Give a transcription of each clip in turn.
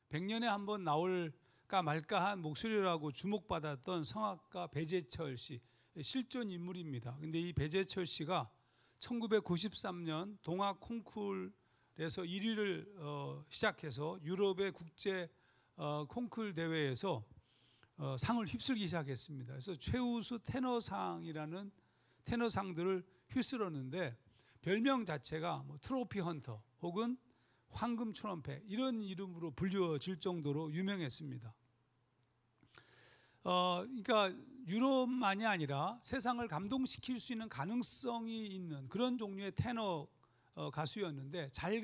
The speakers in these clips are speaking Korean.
100년에 한 번 나올까 말까한 목소리라고 주목받았던 성악가 배재철 씨, 실존 인물입니다. 근데 이 배재철 씨가 1993년 동악 콩쿨에서 1위를 시작해서 유럽의 국제 콩쿨 대회에서 상을 휩쓸기 시작했습니다. 그래서 최우수 테너상이라는 테너상들을 휩쓸었는데 별명 자체가 뭐 트로피 헌터 혹은 황금 트럼펫 이런 이름으로 불려질 정도로 유명했습니다. 그러니까 유럽만이 아니라 세상을 감동시킬 수 있는 가능성이 있는 그런 종류의 테너 가수였는데 잘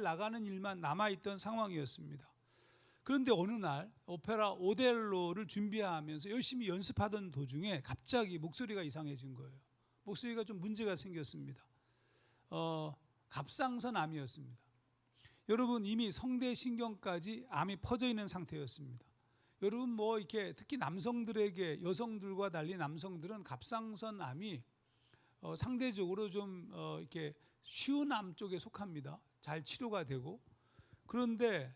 나가는 일만 남아있던 상황이었습니다. 그런데 어느 날 오페라 오델로를 준비하면서 열심히 연습하던 도중에 갑자기 목소리가 이상해진 거예요. 목소리가 좀 문제가 생겼습니다. 갑상선 암이었습니다. 여러분 이미 성대 신경까지 암이 퍼져 있는 상태였습니다. 여러분 뭐 이렇게 특히 남성들에게 여성들과 달리 남성들은 갑상선 암이 상대적으로 좀 이렇게 쉬운 암 쪽에 속합니다. 잘 치료가 되고. 그런데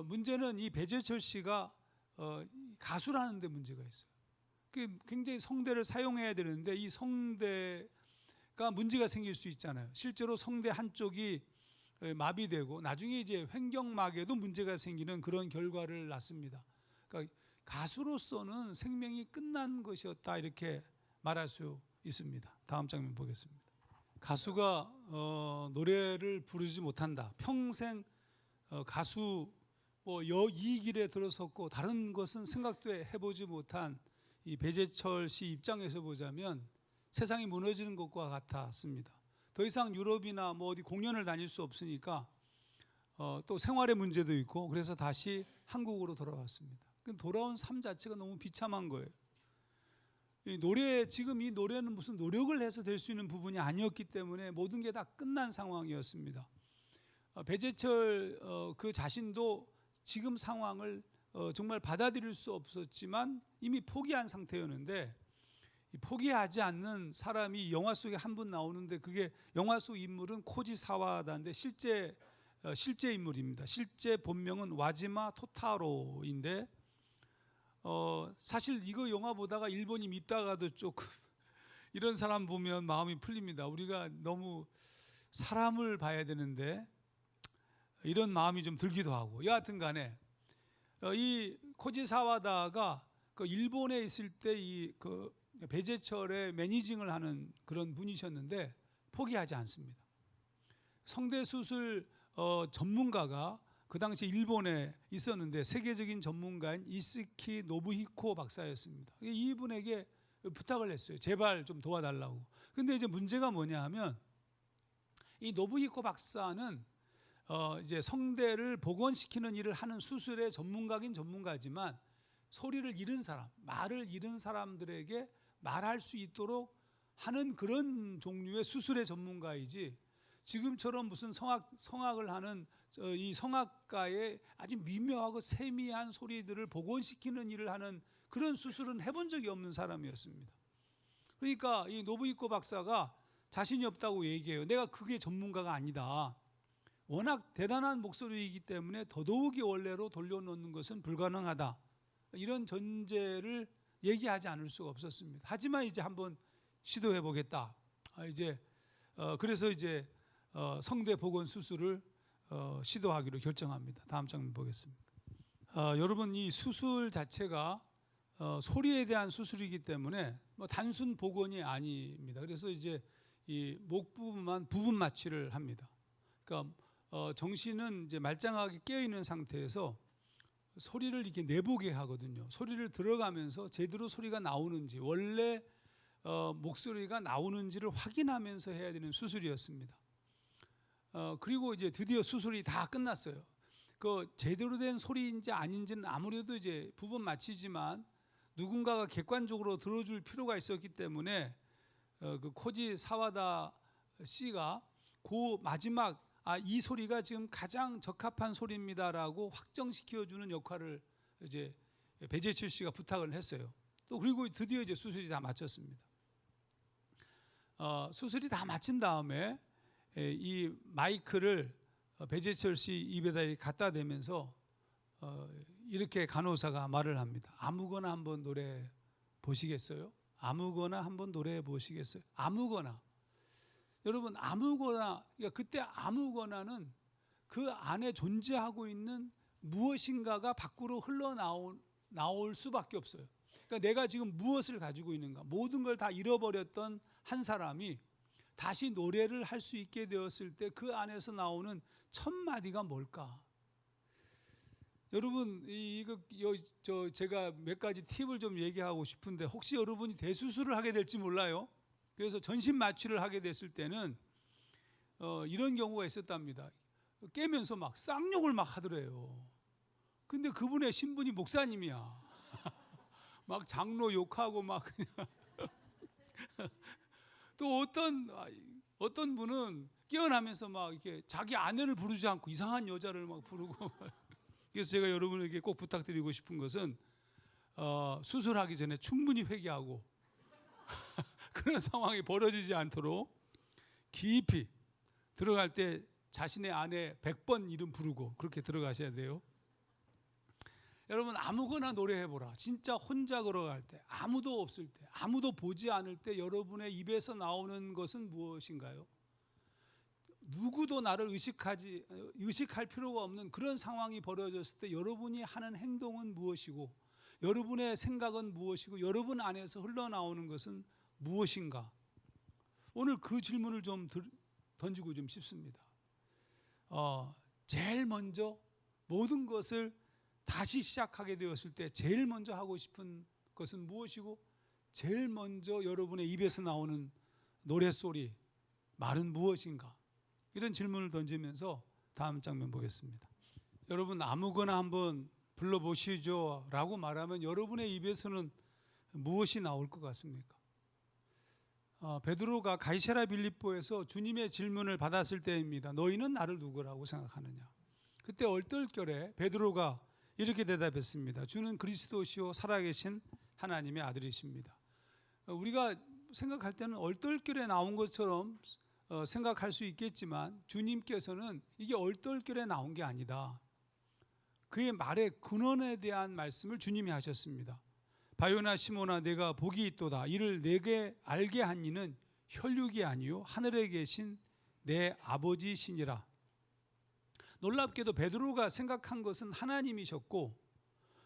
문제는 이 배재철 씨가 가수라는 데 문제가 있어요. 굉장히 성대를 사용해야 되는데 이 성대가 문제가 생길 수 있잖아요. 실제로 성대 한쪽이 마비되고 나중에 이제 횡격막에도 문제가 생기는 그런 결과를 낳습니다. 그러니까 가수로서는 생명이 끝난 것이었다 이렇게 말할 수 있습니다. 다음 장면 보겠습니다. 가수가 노래를 부르지 못한다. 평생 가수 이 길에 들어섰고 다른 것은 생각도 해보지 못한 이 배재철 씨 입장에서 보자면 세상이 무너지는 것과 같았습니다. 더 이상 유럽이나 뭐 어디 공연을 다닐 수 없으니까 또 생활의 문제도 있고 그래서 다시 한국으로 돌아왔습니다. 돌아온 삶 자체가 너무 비참한 거예요. 지금 이 노래는 무슨 노력을 해서 될 수 있는 부분이 아니었기 때문에 모든 게 다 끝난 상황이었습니다. 배재철 그 자신도 지금 상황을 정말 받아들일 수 없었지만 이미 포기한 상태였는데 포기하지 않는 사람이 영화 속에 한 분 나오는데 그게 영화 속 인물은 코지 사와다인데 실제 인물입니다. 실제 본명은 와지마 토타로인데 사실 이거 영화 보다가 일본이 밉다가도 조금 이런 사람 보면 마음이 풀립니다. 우리가 너무 사람을 봐야 되는데 이런 마음이 좀 들기도 하고 여하튼 간에 이 코지 사와다가 그 일본에 있을 때 그 배재철의 매니징을 하는 그런 분이셨는데 포기하지 않습니다. 성대 수술 전문가가 그 당시 일본에 있었는데 세계적인 전문가인 이스키 노부히코 박사였습니다. 이분에게 부탁을 했어요. 제발 좀 도와달라고. 근데 이제 문제가 뭐냐 하면 이 노부히코 박사는 이제 성대를 복원시키는 일을 하는 수술의 전문가긴 전문가지만 소리를 잃은 사람, 말을 잃은 사람들에게 말할 수 있도록 하는 그런 종류의 수술의 전문가이지 지금처럼 무슨 성악을 하는 이 성악가의 아주 미묘하고 세미한 소리들을 복원시키는 일을 하는 그런 수술은 해본 적이 없는 사람이었습니다. 그러니까 이 노부히코 박사가 자신이 없다고 얘기해요. 내가 그게 전문가가 아니다. 워낙 대단한 목소리이기 때문에 더더욱이 원래로 돌려놓는 것은 불가능하다. 이런 전제를 얘기하지 않을 수가 없었습니다. 하지만 이제 한번 시도해 보겠다. 그래서 이제 성대 복원 수술을 시도하기로 결정합니다. 다음 장면 보겠습니다. 여러분 이 수술 자체가 소리에 대한 수술이기 때문에 뭐 단순 복원이 아닙니다. 그래서 이제 이 목 부분만 부분 마취를 합니다. 그러니까 정신은 이제 말짱하게 깨어 있는 상태에서 소리를 이렇게 내보게 하거든요. 소리를 들어가면서 제대로 소리가 나오는지 원래 목소리가 나오는지를 확인하면서 해야 되는 수술이었습니다. 그리고 이제 드디어 수술이 다 끝났어요. 그 제대로 된 소리인지 아닌지는 아무래도 이제 부분 마취지만 누군가가 객관적으로 들어줄 필요가 있었기 때문에 그 코지 사와다 씨가 그 마지막 이 소리가 지금 가장 적합한 소리입니다라고 확정시켜주는 역할을 이제 배재철 씨가 부탁을 했어요. 또 그리고 드디어 이제 수술이 다 마쳤습니다. 수술이 다 마친 다음에 이 마이크를 배재철 씨 입에다 갖다 대면서 이렇게 간호사가 말을 합니다. 아무거나 한번 노래 보시겠어요? 아무거나 한번 노래해 보시겠어요? 아무거나. 여러분 아무거나, 그러니까 그때 아무거나는 그 안에 존재하고 있는 무엇인가가 밖으로 나올 수밖에 없어요. 그러니까 내가 지금 무엇을 가지고 있는가, 모든 걸 다 잃어버렸던 한 사람이 다시 노래를 할 수 있게 되었을 때 그 안에서 나오는 첫 마디가 뭘까? 여러분 제가 몇 가지 팁을 좀 얘기하고 싶은데, 혹시 여러분이 대수술을 하게 될지 몰라요. 그래서 전신 마취를 하게 됐을 때는 이런 경우가 있었답니다. 깨면서 막 쌍욕을 막 하더래요. 근데 그분의 신분이 목사님이야. 막 장로 욕하고 막 그냥 또 어떤 분은 깨어나면서 막 이렇게 자기 아내를 부르지 않고 이상한 여자를 막 부르고. 그래서 제가 여러분에게 꼭 부탁드리고 싶은 것은 수술하기 전에 충분히 회개하고 그런 상황이 벌어지지 않도록 깊이 들어갈 때 자신의 아내 100번 이름 부르고 그렇게 들어가셔야 돼요. 여러분 아무거나 노래해보라. 진짜 혼자 걸어갈 때, 아무도 없을 때, 아무도 보지 않을 때 여러분의 입에서 나오는 것은 무엇인가요? 누구도 나를 의식할 필요가 없는 그런 상황이 벌어졌을 때 여러분이 하는 행동은 무엇이고, 여러분의 생각은 무엇이고, 여러분 안에서 흘러나오는 것은 무엇인가? 오늘 그 질문을 좀 던지고 좀 싶습니다. 제일 먼저 모든 것을 다시 시작하게 되었을 때 제일 먼저 하고 싶은 것은 무엇이고, 제일 먼저 여러분의 입에서 나오는 노랫소리, 말은 무엇인가? 이런 질문을 던지면서 다음 장면 보겠습니다. 여러분 아무거나 한번 불러보시죠 라고 말하면 여러분의 입에서는 무엇이 나올 것 같습니까? 베드로가 가이사랴 빌립보에서 주님의 질문을 받았을 때입니다. 너희는 나를 누구라고 생각하느냐? 그때 얼떨결에 베드로가 이렇게 대답했습니다. 주는 그리스도시요 살아계신 하나님의 아들이십니다. 우리가 생각할 때는 얼떨결에 나온 것처럼 생각할 수 있겠지만, 주님께서는 이게 얼떨결에 나온 게 아니다. 그의 말의 근원에 대한 말씀을 주님이 하셨습니다. 바요나 시몬아 내가 복이 있도다. 이를 내게 알게 한 이는 혈육이 아니요 하늘에 계신 내 아버지시니라. 놀랍게도 베드로가 생각한 것은 하나님이셨고,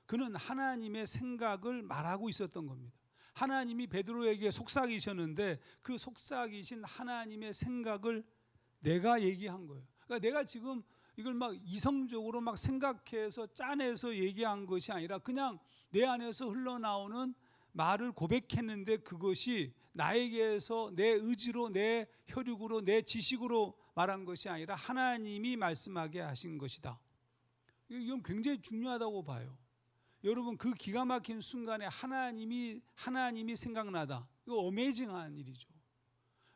그는 하나님의 생각을 말하고 있었던 겁니다. 하나님이 베드로에게 속삭이셨는데 그 속삭이신 하나님의 생각을 내가 얘기한 거예요. 그러니까 내가 지금 이걸 막 이성적으로 막 생각해서 짜내서 얘기한 것이 아니라 그냥 내 안에서 흘러나오는 말을 고백했는데, 그것이 나에게서 내 의지로, 내 혈육으로, 내 지식으로 말한 것이 아니라 하나님이 말씀하게 하신 것이다. 이건 굉장히 중요하다고 봐요. 여러분 그 기가 막힌 순간에 하나님이 생각나다. 이거 어메이징한 일이죠.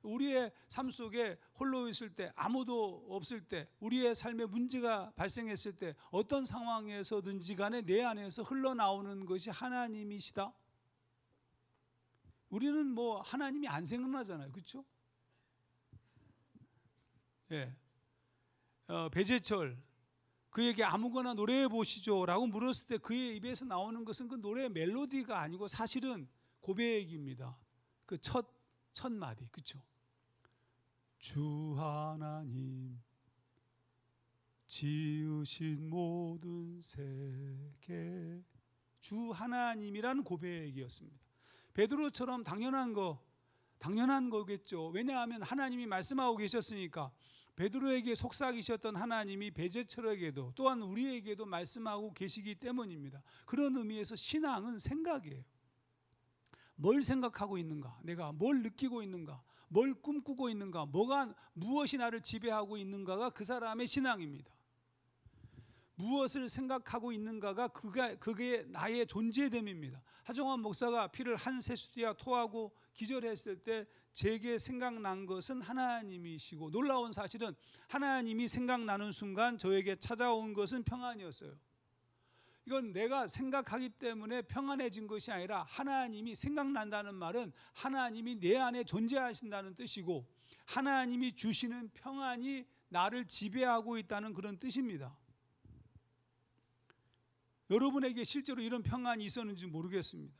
우리의 삶 속에 홀로 있을 때, 아무도 없을 때, 우리의 삶에 문제가 발생했을 때 어떤 상황에서든지 간에 내 안에서 흘러나오는 것이 하나님이시다. 우리는 뭐 하나님이 안 생각나잖아요. 그렇죠? 예. 배재철 그에게 아무거나 노래해 보시죠 라고 물었을 때 그의 입에서 나오는 것은 그 노래의 멜로디가 아니고 사실은 고백입니다. 그 첫 마디. 그렇죠? 주 하나님 지으신 모든 세계, 주 하나님이라는 고백이었습니다. 베드로처럼 당연한 거겠죠. 왜냐하면 하나님이 말씀하고 계셨으니까. 베드로에게 속삭이셨던 하나님이 베제철에게도 또한 우리에게도 말씀하고 계시기 때문입니다. 그런 의미에서 신앙은 생각이에요. 뭘 생각하고 있는가? 내가 뭘 느끼고 있는가? 뭘 꿈꾸고 있는가? 무엇이 나를 지배하고 있는가가 그 사람의 신앙입니다. 무엇을 생각하고 있는가가 그게 나의 존재됨입니다. 하정환 목사가 피를 한 세수디아 토하고 기절했을 때 제게 생각난 것은 하나님이시고, 놀라운 사실은 하나님이 생각나는 순간 저에게 찾아온 것은 평안이었어요. 이건 내가 생각하기 때문에 평안해진 것이 아니라 하나님이 생각난다는 말은 하나님이 내 안에 존재하신다는 뜻이고, 하나님이 주시는 평안이 나를 지배하고 있다는 그런 뜻입니다. 여러분에게 실제로 이런 평안이 있었는지 모르겠습니다.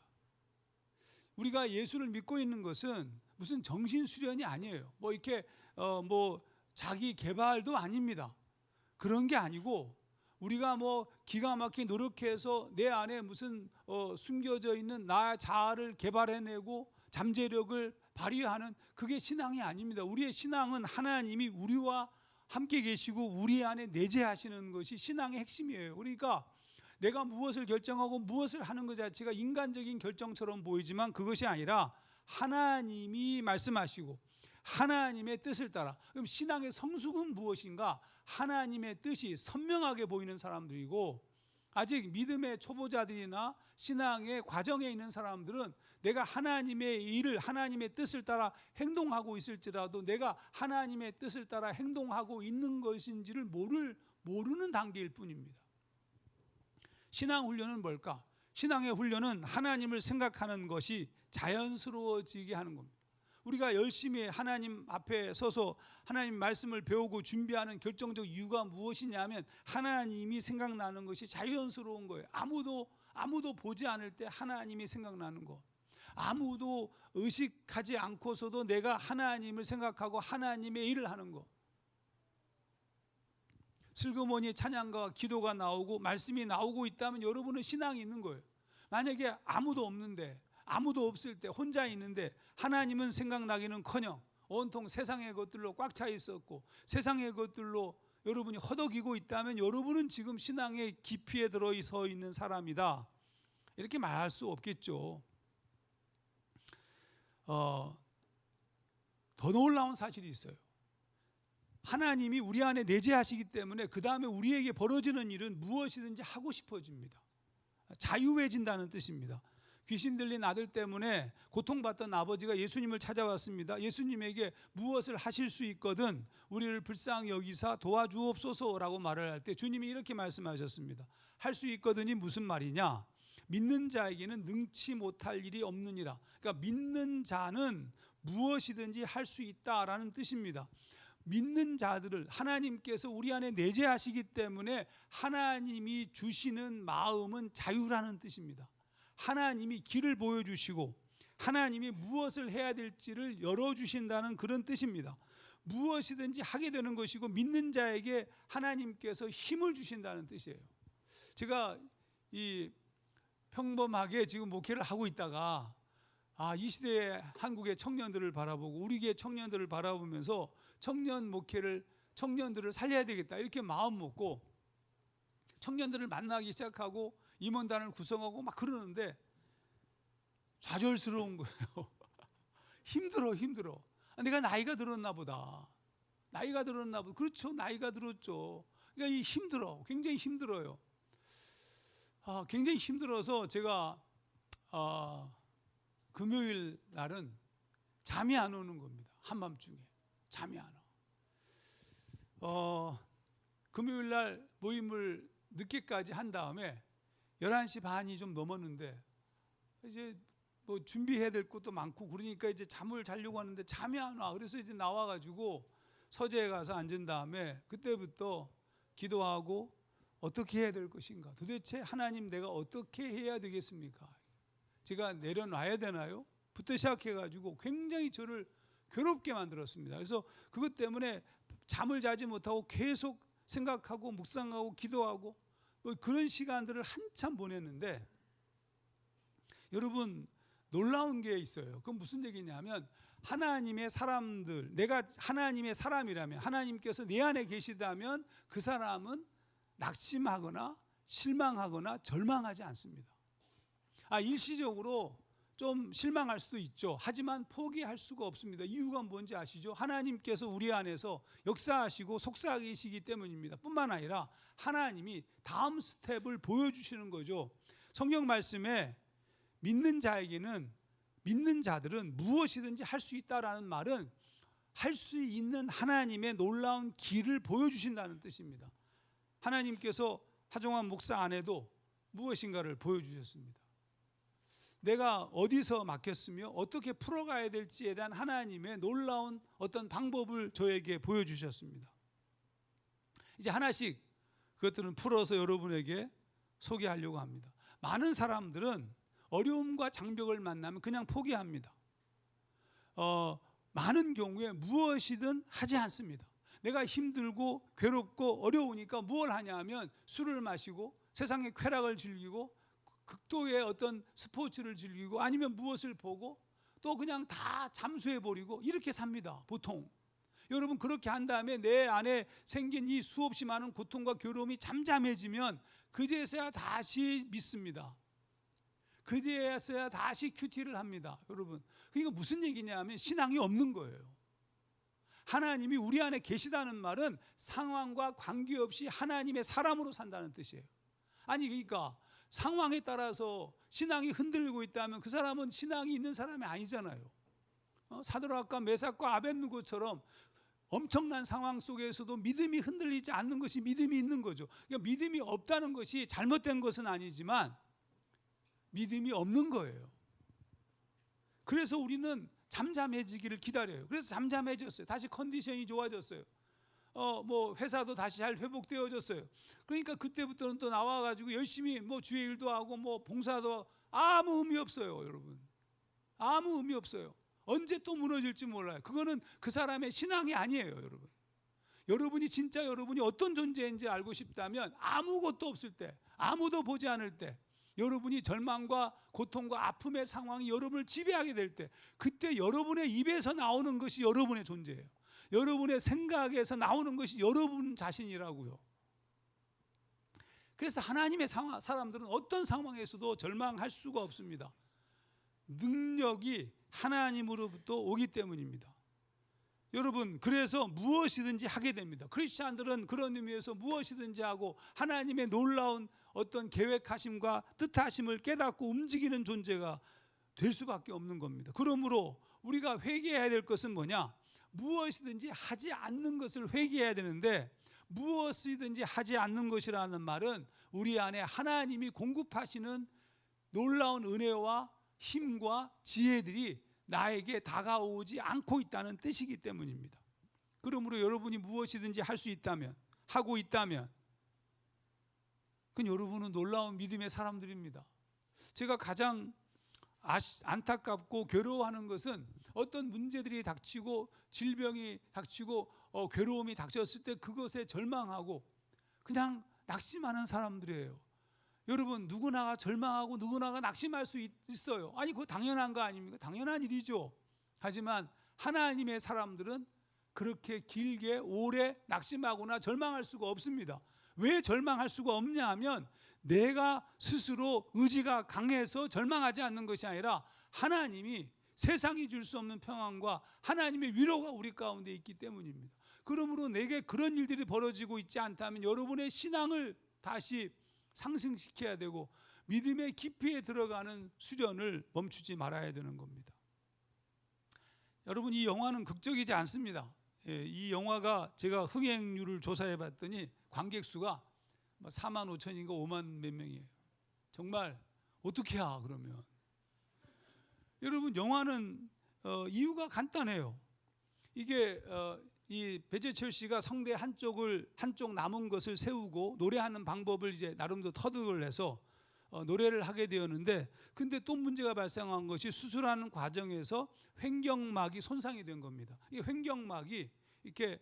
우리가 예수를 믿고 있는 것은 무슨 정신 수련이 아니에요. 뭐 이렇게 뭐 자기 개발도 아닙니다. 그런 게 아니고 우리가 뭐 기가 막히게 노력해서 내 안에 무슨 숨겨져 있는 나 자아를 개발해내고 잠재력을 발휘하는 그게 신앙이 아닙니다. 우리의 신앙은 하나님이 우리와 함께 계시고 우리 안에 내재하시는 것이 신앙의 핵심이에요. 그러니까 내가 무엇을 결정하고 무엇을 하는 것 자체가 인간적인 결정처럼 보이지만 그것이 아니라 하나님이 말씀하시고 하나님의 뜻을 따라. 그럼 신앙의 성숙은 무엇인가? 하나님의 뜻이 선명하게 보이는 사람들이고, 아직 믿음의 초보자들이나 신앙의 과정에 있는 사람들은 내가 하나님의 일을 하나님의 뜻을 따라 행동하고 있을지라도 내가 하나님의 뜻을 따라 행동하고 있는 것인지를 모르는 단계일 뿐입니다. 신앙 훈련은 뭘까? 신앙의 훈련은 하나님을 생각하는 것이 자연스러워지게 하는 겁니다. 우리가 열심히 하나님 앞에 서서 하나님 말씀을 배우고 준비하는 결정적 이유가 무엇이냐면 하나님이 생각나는 것이 자연스러운 거예요. 아무도 보지 않을 때 하나님이 생각나는 거. 아무도 의식하지 않고서도 내가 하나님을 생각하고 하나님의 일을 하는 거. 슬그머니 찬양과 기도가 나오고 말씀이 나오고 있다면 여러분은 신앙이 있는 거예요. 만약에 아무도 없는데, 아무도 없을 때 혼자 있는데 하나님은 생각나기는커녕 온통 세상의 것들로 꽉 차 있었고 세상의 것들로 여러분이 허덕이고 있다면 여러분은 지금 신앙의 깊이에 들어서 있는 사람이다, 이렇게 말할 수 없겠죠. 더 놀라운 사실이 있어요. 하나님이 우리 안에 내재하시기 때문에 그 다음에 우리에게 벌어지는 일은 무엇이든지 하고 싶어집니다. 자유해진다는 뜻입니다. 귀신 들린 아들 때문에 고통받던 아버지가 예수님을 찾아왔습니다. 예수님에게 무엇을 하실 수 있거든 우리를 불쌍히 여기사 도와주옵소서라고 말을 할 때 주님이 이렇게 말씀하셨습니다. 할 수 있거든이 무슨 말이냐? 믿는 자에게는 능치 못할 일이 없느니라. 그러니까 믿는 자는 무엇이든지 할 수 있다라는 뜻입니다. 믿는 자들을 하나님께서 우리 안에 내재하시기 때문에 하나님이 주시는 마음은 자유라는 뜻입니다. 하나님이 길을 보여주시고 하나님이 무엇을 해야 될지를 열어주신다는 그런 뜻입니다. 무엇이든지 하게 되는 것이고 믿는 자에게 하나님께서 힘을 주신다는 뜻이에요. 제가 이 평범하게 지금 목회를 하고 있다가 이 시대의 한국의 청년들을 바라보고 우리 교회 청년들을 바라보면서 청년들을 살려야 되겠다 이렇게 마음 먹고 청년들을 만나기 시작하고 임원단을 구성하고 막 그러는데 좌절스러운 거예요. 힘들어. 내가 나이가 들었나 보다. 그렇죠, 나이가 들었죠. 그러니까 힘들어. 굉장히 힘들어요. 굉장히 힘들어서 제가 금요일 날은 잠이 안 오는 겁니다. 한밤중에 잠이 안 와. 금요일 날 모임을 늦게까지 한 다음에 11시 반이 좀 넘었는데 이제 뭐 준비해야 될 것도 많고 그러니까 이제 잠을 자려고 하는데 잠이 안 와. 그래서 이제 나와가지고 서재에 가서 앉은 다음에 그때부터 기도하고 어떻게 해야 될 것인가. 도대체 하나님 내가 어떻게 해야 되겠습니까? 제가 내려놔야 되나요? 부터 시작해가지고 굉장히 저를 괴롭게 만들었습니다. 그래서 그것 때문에 잠을 자지 못하고 계속 생각하고 묵상하고 기도하고 뭐 그런 시간들을 한참 보냈는데 여러분 놀라운 게 있어요. 그건 무슨 얘기냐면 하나님의 사람들, 내가 하나님의 사람이라면 하나님께서 내 안에 계시다면 그 사람은 낙심하거나 실망하거나 절망하지 않습니다. 일시적으로 좀 실망할 수도 있죠. 하지만 포기할 수가 없습니다. 이유가 뭔지 아시죠? 하나님께서 우리 안에서 역사하시고 속삭이시기 때문입니다. 뿐만 아니라 하나님이 다음 스텝을 보여주시는 거죠. 성경 말씀에 믿는 자들은 무엇이든지 할 수 있다라는 말은 할 수 있는 하나님의 놀라운 길을 보여주신다는 뜻입니다. 하나님께서 하정환 목사 안에도 무엇인가를 보여주셨습니다. 내가 어디서 막혔으며 어떻게 풀어가야 될지에 대한 하나님의 놀라운 어떤 방법을 저에게 보여주셨습니다. 이제 하나씩 그것들은 풀어서 여러분에게 소개하려고 합니다. 많은 사람들은 어려움과 장벽을 만나면 그냥 포기합니다. 많은 경우에 무엇이든 하지 않습니다. 내가 힘들고 괴롭고 어려우니까 무엇을 하냐 하면 술을 마시고 세상의 쾌락을 즐기고 극도의 어떤 스포츠를 즐기고 아니면 무엇을 보고 또 그냥 다 잠수해버리고 이렇게 삽니다. 보통. 여러분 그렇게 한 다음에 내 안에 생긴 이 수없이 많은 고통과 괴로움이 잠잠해지면 그제서야 다시 믿습니다. 그제서야 다시 큐티를 합니다. 여러분 그러니까 무슨 얘기냐 하면 신앙이 없는 거예요. 하나님이 우리 안에 계시다는 말은 상황과 관계없이 하나님의 사람으로 산다는 뜻이에요. 아니 그러니까 상황에 따라서 신앙이 흔들리고 있다면 그 사람은 신앙이 있는 사람이 아니잖아요. 사드락과 메삭과 아벳느고처럼 엄청난 상황 속에서도 믿음이 흔들리지 않는 것이 믿음이 있는 거죠. 그러니까 믿음이 없다는 것이 잘못된 것은 아니지만 믿음이 없는 거예요. 그래서 우리는 잠잠해지기를 기다려요. 그래서 잠잠해졌어요. 다시 컨디션이 좋아졌어요. 뭐 회사도 다시 잘 회복되어졌어요. 그러니까 그때부터는 또 나와가지고 열심히 뭐 주의 일도 하고 뭐 봉사도 아무 의미 없어요, 여러분. 아무 의미 없어요. 언제 또 무너질지 몰라요. 그거는 그 사람의 신앙이 아니에요, 여러분. 여러분이 진짜 여러분이 어떤 존재인지 알고 싶다면 아무것도 없을 때, 아무도 보지 않을 때, 여러분이 절망과 고통과 아픔의 상황이 여러분을 지배하게 될 때, 그때 여러분의 입에서 나오는 것이 여러분의 존재예요. 여러분의 생각에서 나오는 것이 여러분 자신이라고요. 그래서 하나님의 사람들은 어떤 상황에서도 절망할 수가 없습니다. 능력이 하나님으로부터 오기 때문입니다. 여러분 그래서 무엇이든지 하게 됩니다. 크리스찬들은 그런 의미에서 무엇이든지 하고 하나님의 놀라운 어떤 계획하심과 뜻하심을 깨닫고 움직이는 존재가 될 수밖에 없는 겁니다. 그러므로 우리가 회개해야 될 것은 뭐냐? 무엇이든지 하지 않는 것을 회개해야 되는데, 무엇이든지 하지 않는 것이라는 말은 우리 안에 하나님이 공급하시는 놀라운 은혜와 힘과 지혜들이 나에게 다가오지 않고 있다는 뜻이기 때문입니다. 그러므로 여러분이 무엇이든지 할 수 있다면, 하고 있다면, 그건 여러분은 놀라운 믿음의 사람들입니다. 제가 가장 안타깝고 괴로워하는 것은 어떤 문제들이 닥치고 질병이 닥치고 괴로움이 닥쳤을 때 그것에 절망하고 그냥 낙심하는 사람들이에요. 여러분 누구나가 절망하고 누구나가 낙심할 수 있어요. 아니 그거 당연한 거 아닙니까? 당연한 일이죠. 하지만 하나님의 사람들은 그렇게 길게 오래 낙심하거나 절망할 수가 없습니다. 왜 절망할 수가 없냐 하면 내가 스스로 의지가 강해서 절망하지 않는 것이 아니라 하나님이 세상이 줄 수 없는 평안과 하나님의 위로가 우리 가운데 있기 때문입니다. 그러므로 내게 그런 일들이 벌어지고 있지 않다면 여러분의 신앙을 다시 상승시켜야 되고 믿음의 깊이에 들어가는 수련을 멈추지 말아야 되는 겁니다. 여러분 이 영화는 극적이지 않습니다. 이 영화가 제가 흥행률을 조사해 봤더니 관객 수가 4만 5천인가 5만 몇 명이에요. 정말 어떻게 해야 그러면. 여러분 영화는 이유가 간단해요. 이게 이 배재철 씨가 성대 한쪽 남은 것을 세우고 노래하는 방법을 이제 나름대로 터득을 해서 노래를 하게 되었는데, 근데 또 문제가 발생한 것이 수술하는 과정에서 횡격막이 손상이 된 겁니다. 이 횡격막이 이렇게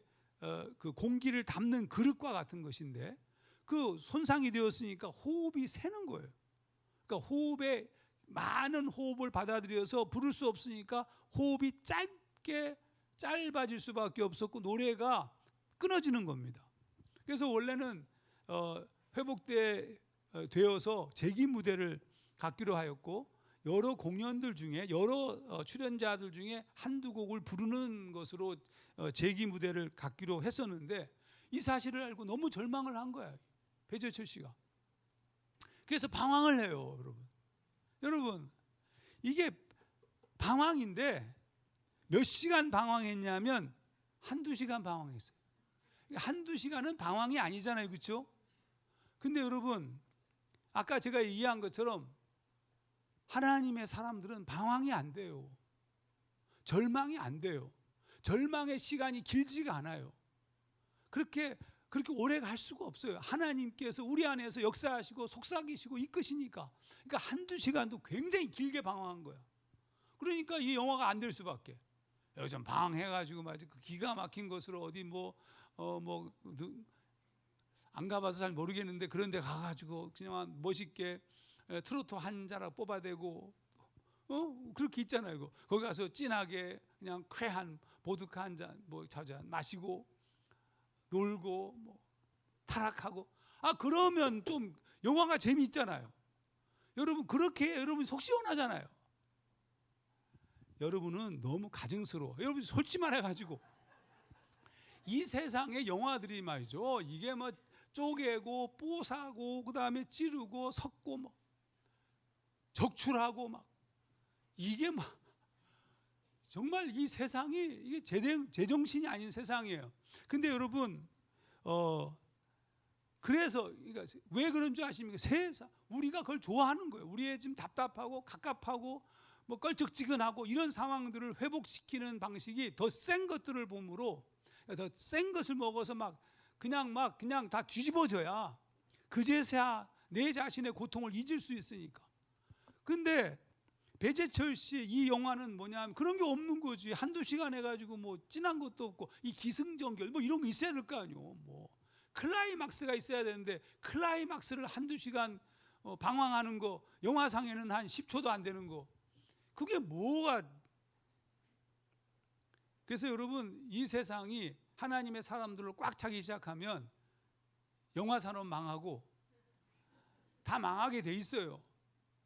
그 공기를 담는 그릇과 같은 것인데 그 손상이 되었으니까 호흡이 새는 거예요. 그러니까 호흡에 많은 호흡을 받아들여서 부를 수 없으니까 호흡이 짧아질 수밖에 없었고 끊어지는 겁니다. 그래서 원래는 회복되어서 재기 무대를 갖기로 하였고 여러 공연들 중에 여러 출연자들 중에 한두 곡을 부르는 것으로 재기 무대를 갖기로 했었는데 이 사실을 알고 너무 절망을 한 거예요. 배재철 씨가. 그래서 방황을 해요, 여러분. 이게 방황인데 몇 시간 방황했냐면 한두 시간 방황했어요. 한두 시간은 방황이 아니잖아요, 그렇죠? 근데 여러분 아까 제가 얘기한 것처럼 하나님의 사람들은 방황이 안 돼요. 절망이 안 돼요. 절망의 시간이 길지가 않아요. 그렇게 그렇게 오래 갈 수가 없어요. 하나님께서 우리 안에서 역사하시고 속삭이시고 이끄시니까. 그러니까 한두 시간도 굉장히 길게 방황한 거야. 그러니까 이 영화가 안 될 수밖에. 요즘 방황해가지고 마치 그 기가 막힌 것으로 어디 안 가봐서 잘 모르겠는데 그런데 가가지고 그냥 멋있게 트로트 한 자락 뽑아대고 그렇게 있잖아요. 거기 가서 진하게 그냥 쾌한 보드카 한 잔 마시고 놀고 타락하고 그러면 좀 영화가 재미있잖아요. 여러분 그렇게 여러분 속 시원하잖아요. 여러분은 너무 가증스러워. 여러분 솔직히 말해가지고 이 세상의 영화들이 말이죠. 이게 쪼개고 뽀사고 그다음에 찌르고 섞고 적출하고 이게 정말 이 세상이 이게 제정신이 아닌 세상이에요. 근데 여러분 그래서 왜 그런 줄 아십니까? 세상 우리가 그걸 좋아하는 거예요. 우리의 지금 답답하고 갑갑하고 껄쩍지근하고 이런 상황들을 회복시키는 방식이 더 센 것들을 보므로 더 센 것을 먹어서 그냥 다 뒤집어져야 그제서야 내 자신의 고통을 잊을 수 있으니까. 근데 배재철 씨 이 영화는 뭐냐면 그런 게 없는 거지. 한두 시간 해가지고 진한 것도 없고 이 기승전결 이런 거 있어야 될 거 아니에요. 클라이막스가 있어야 되는데 클라이막스를 한두 시간 방황하는 거 영화상에는 한 10초도 안 되는 거 그게 뭐가. 그래서 여러분 이 세상이 하나님의 사람들을 꽉 차기 시작하면 영화 산업 망하고 다 망하게 돼 있어요.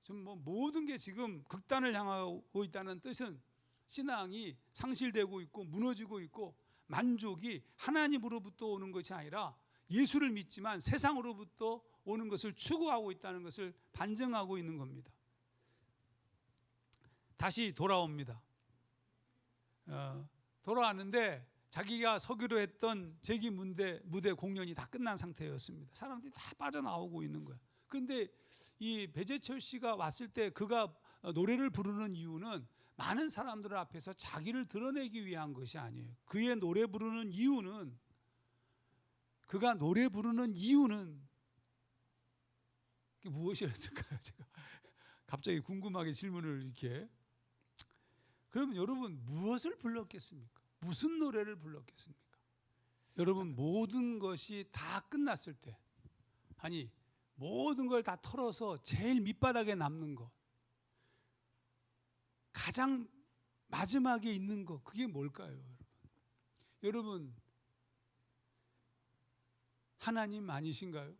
좀 모든 게 지금 극단을 향하고 있다는 뜻은 신앙이 상실되고 있고 무너지고 있고 만족이 하나님으로부터 오는 것이 아니라 예수를 믿지만 세상으로부터 오는 것을 추구하고 있다는 것을 반증하고 있는 겁니다. 다시 돌아옵니다. 돌아왔는데 자기가 서기로 했던 제기 무대 공연이 다 끝난 상태였습니다. 사람들이 다 빠져나오고 있는 거야. 그런데 이 배재철 씨가 왔을 때 그가 노래를 부르는 이유는 많은 사람들 앞에서 자기를 드러내기 위한 것이 아니에요. 그의 노래 부르는 이유는 그가 노래 부르는 이유는 무엇이었을까요? 제가 갑자기 궁금하게 질문을 이렇게. 그러면 여러분 무엇을 불렀겠습니까? 무슨 노래를 불렀겠습니까? 여러분 모든 것이 다 끝났을 때, 아니 모든 걸 다 털어서 제일 밑바닥에 남는 것, 가장 마지막에 있는 것, 그게 뭘까요? 여러분 하나님 아니신가요?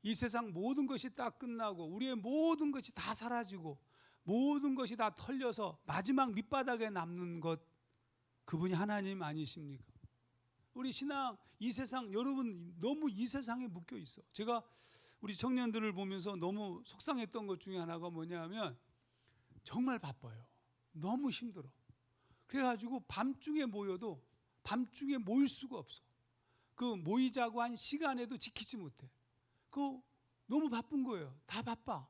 이 세상 모든 것이 다 끝나고 우리의 모든 것이 다 사라지고 모든 것이 다 털려서 마지막 밑바닥에 남는 것, 그분이 하나님 아니십니까? 우리 신앙, 이 세상, 여러분 너무 이 세상에 묶여 있어. 제가 우리 청년들을 보면서 너무 속상했던 것 중에 하나가 뭐냐면 정말 바빠요. 너무 힘들어. 그래가지고 밤중에 모여도 밤중에 모일 수가 없어. 그 모이자고 한 시간에도 지키지 못해. 너무 바쁜 거예요. 다 바빠.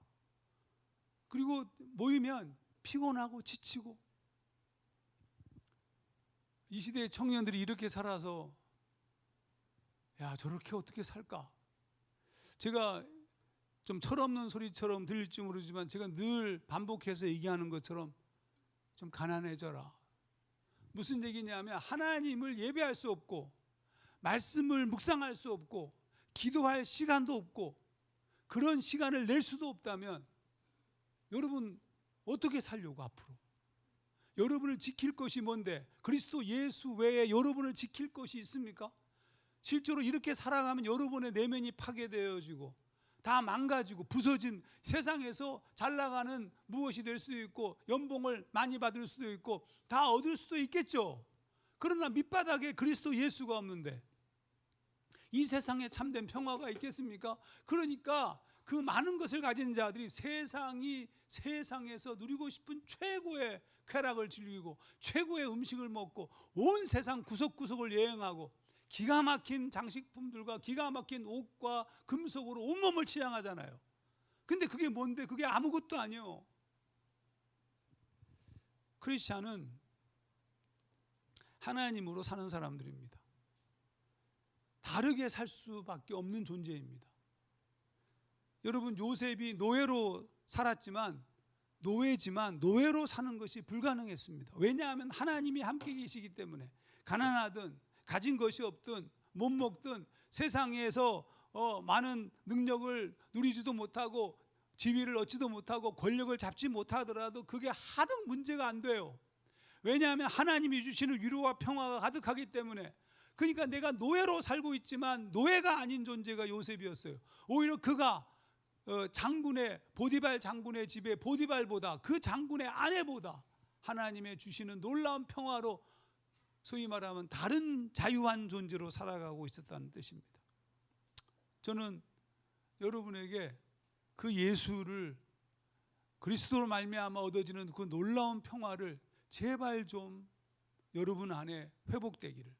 그리고 모이면 피곤하고 지치고. 이 시대의 청년들이 이렇게 살아서 저렇게 어떻게 살까? 제가 좀 철없는 소리처럼 들릴지 모르지만 제가 늘 반복해서 얘기하는 것처럼 좀 가난해져라. 무슨 얘기냐면 하나님을 예배할 수 없고 말씀을 묵상할 수 없고 기도할 시간도 없고 그런 시간을 낼 수도 없다면 여러분 어떻게 살려고 앞으로? 여러분을 지킬 것이 뭔데? 그리스도 예수 외에 여러분을 지킬 것이 있습니까? 실제로 이렇게 살아가면 여러분의 내면이 파괴되어지고 다 망가지고 부서진 세상에서 잘 나가는 무엇이 될 수도 있고 연봉을 많이 받을 수도 있고 다 얻을 수도 있겠죠. 그러나 밑바닥에 그리스도 예수가 없는데 이 세상에 참된 평화가 있겠습니까? 그러니까 그 많은 것을 가진 자들이 세상에서 누리고 싶은 최고의 쾌락을 즐기고 최고의 음식을 먹고 온 세상 구석구석을 여행하고 기가 막힌 장식품들과 기가 막힌 옷과 금속으로 온몸을 치장하잖아요. 근데 그게 뭔데? 그게 아무것도 아니에요. 크리스찬은 하나님으로 사는 사람들입니다. 다르게 살 수밖에 없는 존재입니다. 여러분, 요셉이 노예로 살았지만 노예로 사는 것이 불가능했습니다. 왜냐하면 하나님이 함께 계시기 때문에. 가난하든 가진 것이 없든 못 먹든 세상에서 많은 능력을 누리지도 못하고 지위를 얻지도 못하고 권력을 잡지 못하더라도 그게 하등 문제가 안 돼요. 왜냐하면 하나님이 주시는 위로와 평화가 가득하기 때문에. 그러니까 내가 노예로 살고 있지만 노예가 아닌 존재가 요셉이었어요. 오히려 그가 보디발 장군의 집에 보디발보다, 그 장군의 아내보다 하나님의 주시는 놀라운 평화로, 소위 말하면 다른 자유한 존재로 살아가고 있었다는 뜻입니다. 저는 여러분에게 그 예수를, 그리스도로 말미암아 얻어지는 그 놀라운 평화를 제발 좀 여러분 안에 회복되기를,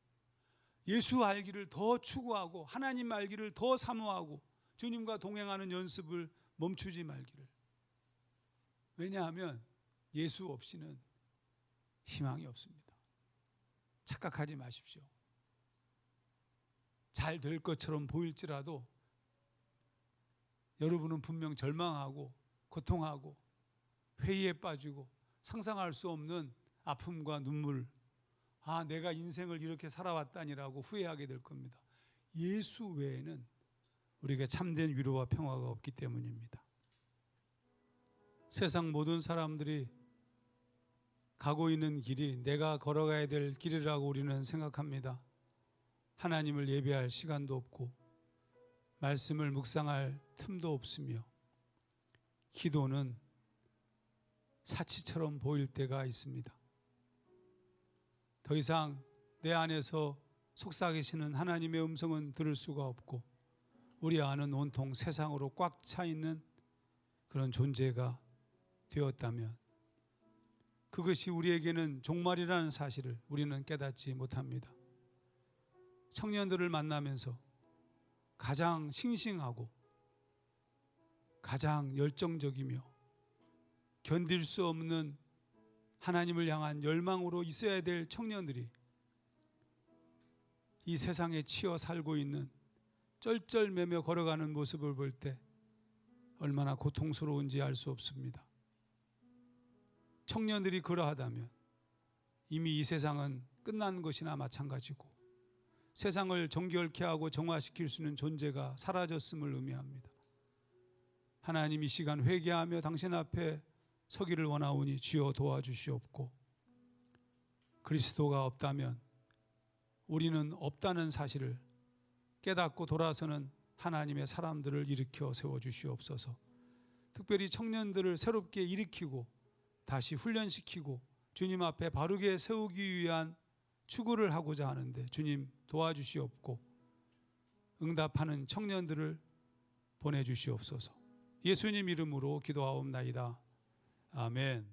예수 알기를 더 추구하고 하나님 알기를 더 사모하고 주님과 동행하는 연습을 멈추지 말기를. 왜냐하면 예수 없이는 희망이 없습니다. 착각하지 마십시오. 잘 될 것처럼 보일지라도 여러분은 분명 절망하고 고통하고 회의에 빠지고 상상할 수 없는 아픔과 눈물, 내가 인생을 이렇게 살아왔다니라고 후회하게 될 겁니다. 예수 외에는 우리에게 참된 위로와 평화가 없기 때문입니다. 세상 모든 사람들이 가고 있는 길이 내가 걸어가야 될 길이라고 우리는 생각합니다. 하나님을 예배할 시간도 없고 말씀을 묵상할 틈도 없으며 기도는 사치처럼 보일 때가 있습니다. 더 이상 내 안에서 속삭이시는 하나님의 음성은 들을 수가 없고 우리 안은 온통 세상으로 꽉 차 있는 그런 존재가 되었다면 그것이 우리에게는 종말이라는 사실을 우리는 깨닫지 못합니다. 청년들을 만나면서 가장 싱싱하고 가장 열정적이며 견딜 수 없는 하나님을 향한 열망으로 있어야 될 청년들이 이 세상에 치여 살고 있는, 쩔쩔매며 걸어가는 모습을 볼 때 얼마나 고통스러운지 알 수 없습니다. 청년들이 그러하다면 이미 이 세상은 끝난 것이나 마찬가지고 세상을 정결케 하고 정화시킬 수 있는 존재가 사라졌음을 의미합니다. 하나님, 이 시간 회개하며 당신 앞에 서기를 원하오니 주여 도와주시옵고, 그리스도가 없다면 우리는 없다는 사실을 깨닫고 돌아서는 하나님의 사람들을 일으켜 세워주시옵소서. 특별히 청년들을 새롭게 일으키고 다시 훈련시키고 주님 앞에 바르게 세우기 위한 추구를 하고자 하는데 주님 도와주시옵고 응답하는 청년들을 보내주시옵소서. 예수님 이름으로 기도하옵나이다. 아멘.